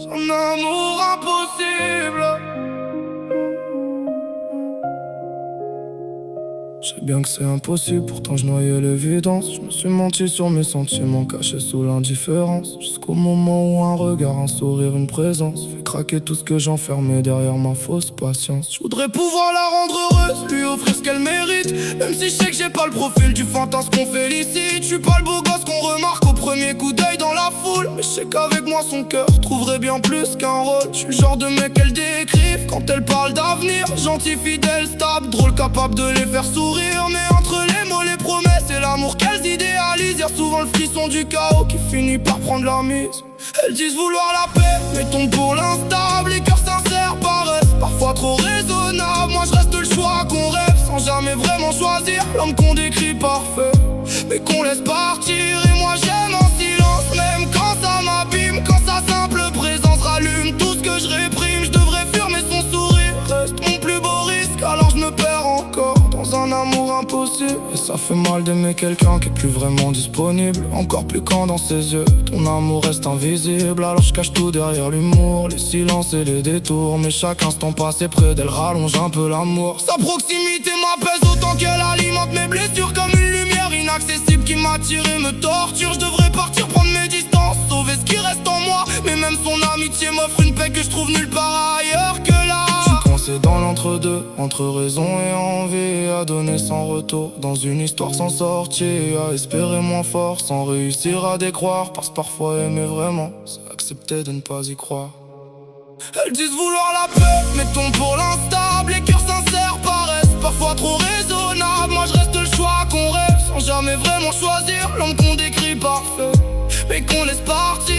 Un amour impossible. Je sais bien que c'est impossible, pourtant je noyais l'évidence. Je me suis menti sur mes sentiments cachés sous l'indifférence. Jusqu'au moment où un regard, un sourire, une présence fait craquer tout ce que j'enfermais derrière ma fausse patience. Je voudrais pouvoir la rendre heureuse, lui offrir ce qu'elle mérite. Même si je sais que j'ai pas le profil du fantasme qu'on félicite. Je suis pas le beau gosse qu'on remarque au premier coup d'œil dans la foule. Mais je sais qu'avec moi son cœur trouverait bien plus qu'un rôle. Je suis le genre de mec qu'elle décrive quand elle parle d'avenir. Gentil, fidèle, stable, drôle, capable de les faire sourire. Mais entre les mots, les promesses et l'amour qu'elles idéalisent, y'a souvent le frisson du chaos qui finit par prendre la mise. Elles disent vouloir la paix, mais tombent pour l'instable. Les cœurs sincères paraissent parfois trop raisonnables. Moi je reste le choix qu'on rêve sans jamais vraiment choisir l'homme qu'on décrit parfait, mais qu'on laisse partir. Et moi j'aime en silence, même quand ça m'abîme. Quand sa simple présence rallume tout ce que je réprime. Je devrais fuir mais son sourire reste mon plus beau risque. Alors je me perds encore dans un amour impossible. Et ça fait mal d'aimer quelqu'un qui est plus vraiment disponible. Encore plus quand dans ses yeux ton amour reste invisible. Alors je cache tout derrière l'humour, les silences et les détours. Mais chaque instant passé près d'elle rallonge un peu l'amour. Sa proximité m'apaise autant qu'elle alimente mes blessures. Comme une lumière inaccessible qui m'attire et me torture. Je devrais partir prendre mes distances, sauver ce qui reste en moi. Mais même son amitié m'offre une paix que je trouve nulle part ailleurs que là. C'est dans l'entre-deux, entre raison et envie, à donner sans retour, dans une histoire sans sortie, à espérer moins fort, sans réussir à décroire. Parce que parfois aimer vraiment, c'est accepter de ne pas y croire. Elles disent vouloir la paix, mais tombent pour l'instable. Les cœurs sincères paraissent parfois trop raisonnables. Moi je reste le choix qu'on rêve, sans jamais vraiment choisir l'homme qu'on décrit parfait, mais qu'on laisse partir.